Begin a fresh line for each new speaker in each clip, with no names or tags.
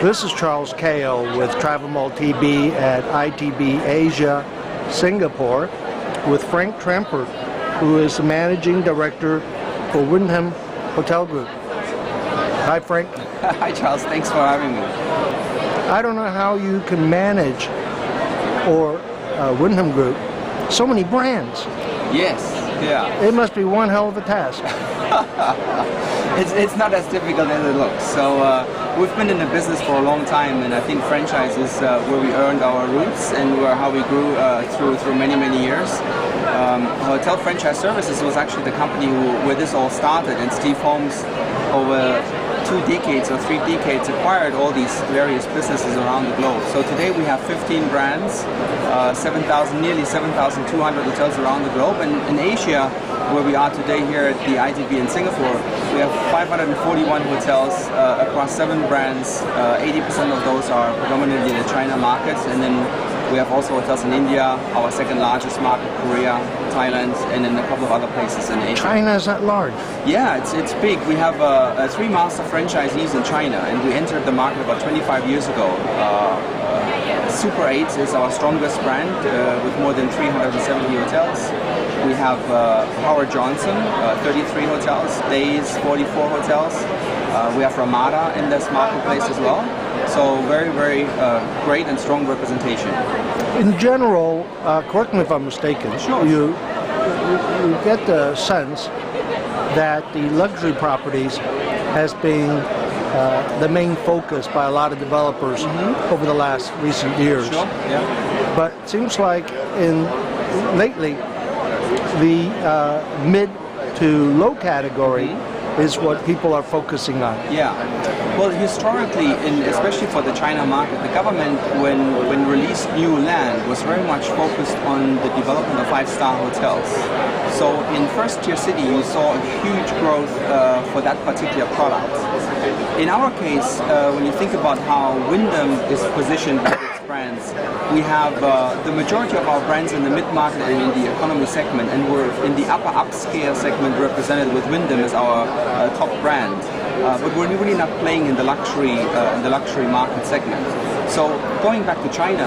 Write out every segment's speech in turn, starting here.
This is Charles Kao with TravelMole TV at ITB Asia, Singapore, with Frank Trampert, who is the Managing Director for Wyndham Hotel Group. Hi, Frank.
Hi, Charles. Thanks for having me.
I don't know how you can manage, or Wyndham Group, so many brands.
Yes, yeah.
It must be one hell of a task.
It's not as difficult as it looks. So we've been in the business for a long time, and I think franchise is where we earned our roots and how we grew through many years. Hotel Franchise Services was actually the company where this all started, and Steve Holmes, over 2 decades or 3 decades, acquired all these various businesses around the globe. So today we have 15 brands, nearly 7,200 hotels around the globe, and in Asia, where we are today here at the ITB in Singapore, we have 541 hotels across 7 brands. 80% of those are predominantly in the China market, and then we have also hotels in India, our second largest market, Korea, Thailand, and then a couple of other places in Asia.
China is that large?
Yeah, it's big. We have 3 master franchisees in China, and we entered the market about 25 years ago. Super 8 is our strongest brand with more than 370 hotels. We have Howard Johnson, 33 hotels, Days, 44 hotels. We have Ramada in this marketplace as well. So very great and strong representation.
In general, correct me if I'm mistaken,
sure.
You get the sense that the luxury properties has been the main focus by a lot of developers over the last recent years.
Sure. Yeah.
But it seems like lately the mid to low category is what people are focusing on.
Yeah. Well, historically, especially for the China market, the government, when released new land, was very much focused on the development of 5-star hotels. So in first-tier city, you saw a huge growth for that particular product. In our case, when you think about how Wyndham is positioned with its brands, we have the majority of our brands in the mid-market and in the economy segment, and we're in the upper upscale segment represented with Wyndham as our top brand. But we're really not playing in the luxury market segment. So going back to China,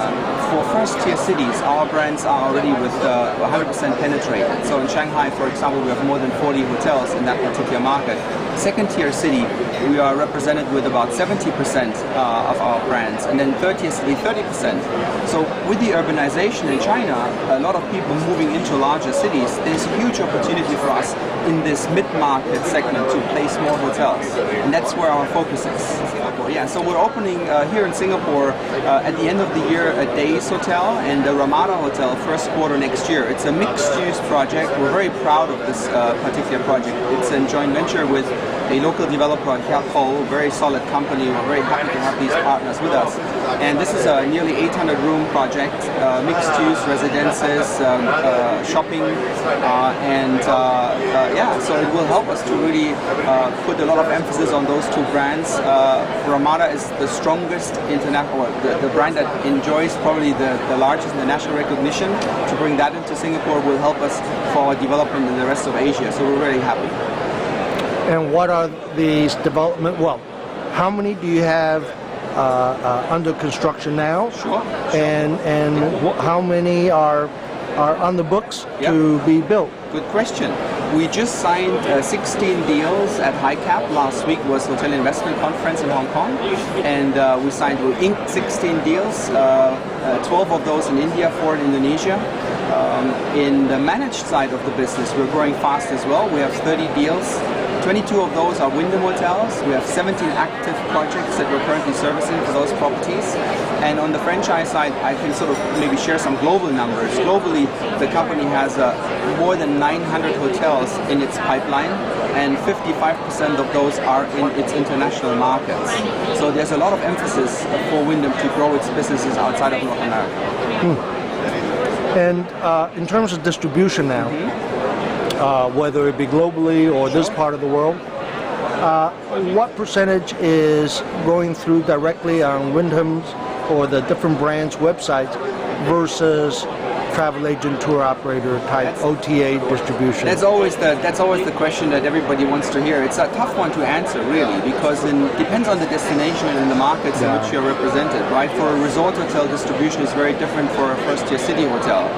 for first-tier cities, our brands are already with 100% penetrated. So in Shanghai, for example, we have more than 40 hotels in that particular market. Second-tier city, we are represented with about 70% of our brands, and then third-tier city, 30%. So with the urbanization in China, a lot of people moving into larger cities, there's a huge opportunity for us in this mid-market segment to place more hotels, and that's where our focus is. Yeah, so we're opening here in Singapore at the end of the year a Days Hotel and the Ramada Hotel first quarter next year. It's a mixed-use project. We're very proud of this particular project. It's a joint venture with a local developer, Ho, very solid company. We're very happy to have these partners with us. And this is a nearly 800-room project, mixed-use residences, shopping, and yeah, so it will help us to really put a lot of emphasis on those 2 brands. Ramada is the strongest international, the brand that enjoys probably the largest international recognition. To bring that into Singapore will help us for our development in the rest of Asia. So we're really happy.
And what are these development? Well, how many do you have under construction now?
Sure.
And how many are on the books to be built?
Good question. We just signed 16 deals at HiCap. Last week was Hotel Investment Conference in Hong Kong, and we signed 16 deals, 12 of those in India, 4 in Indonesia. In the managed side of the business, we're growing fast as well. We have 30 deals. 22 of those are Wyndham hotels. We have 17 active projects that we're currently servicing for those properties. And on the franchise side, I can sort of maybe share some global numbers. Globally, the company has more than 900 hotels in its pipeline, and 55% of those are in its international markets. So there's a lot of emphasis for Wyndham to grow its businesses outside of North America.
And in terms of distribution now, whether it be globally or this part of the world, what percentage is going through directly on Wyndham's or the different brands' websites versus travel agent, tour operator type OTA distribution?
That's always the question that everybody wants to hear. It's a tough one to answer, really, because it depends on the destination and the markets in which you're represented, right? For a resort hotel, distribution is very different for a first-tier city hotel.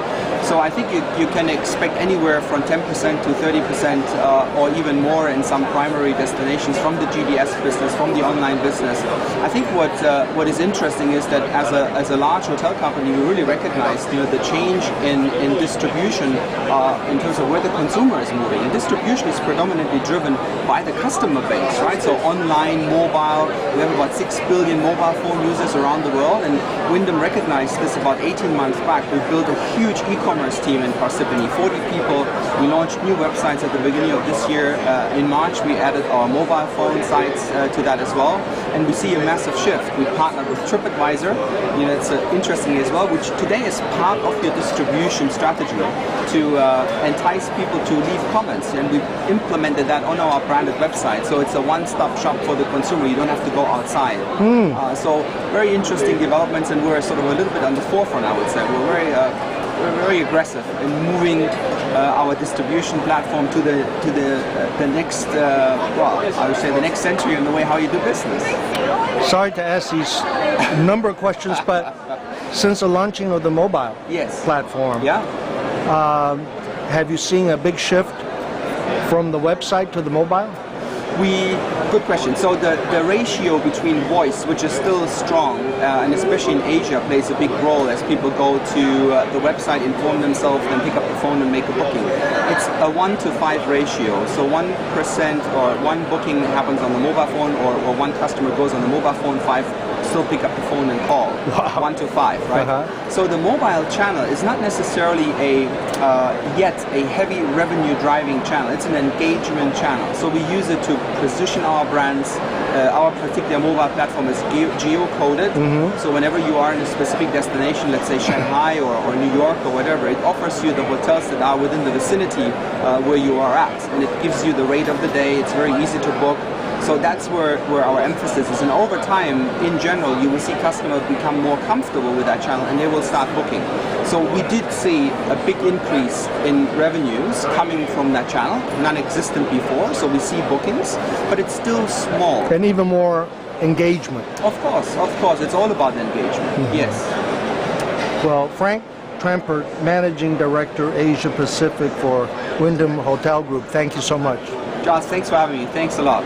So I think you can expect anywhere from 10% to 30% or even more in some primary destinations from the GDS business, from the online business. I think what is interesting is that as a large hotel company, we really recognize the change in distribution in terms of where the consumer is moving. And distribution is predominantly driven by the customer base, right? So online, mobile, we have about 6 billion mobile phone users around the world, and Wyndham recognized this about 18 months back. We built a huge e-commerce team in Parsippany, 40 people. We launched new websites at the beginning of this year. In March, we added our mobile phone sites to that as well, and we see a massive shift. We partnered with TripAdvisor, it's interesting as well, which today is part of your distribution strategy to entice people to leave comments, and we've implemented that on our branded website. So it's a one-stop shop for the consumer. You don't have to go outside. So very interesting developments, and we're sort of a little bit on the forefront, I would say. We're very aggressive in moving our distribution platform to the next, I would say the next century in the way how you do business.
Sorry to ask these number of questions, but since the launching of the mobile platform, have you seen a big shift from the website to the mobile?
Good question. So the ratio between voice, which is still strong, and especially in Asia, plays a big role as people go to the website, inform themselves, then pick up the phone and make a booking. It's a 1 to 5 ratio. So 1% or one booking happens on the mobile phone, or one customer goes on the mobile phone, 5 still pick up the phone and call.
Wow.
1 to 5, right? So the mobile channel is not necessarily yet a heavy revenue driving channel. It's an engagement channel. So we use it to position our brands. Our particular mobile platform is geo-coded. So whenever you are in a specific destination, let's say Shanghai or New York or whatever, it offers you the hotels that are within the vicinity where you are at. And it gives you the rate of the day. It's very easy to book. So that's where our emphasis is. And over time, in general, you will see customers become more comfortable with that channel and they will start booking. So we did see a big increase in revenues coming from that channel, non-existent before. So we see bookings, but it's still small.
And even more engagement.
Of course. It's all about engagement. Yes.
Well, Frank Trampert, Managing Director, Asia Pacific for Wyndham Hotel Group, thank you so much.
Josh, thanks for having me. Thanks a lot.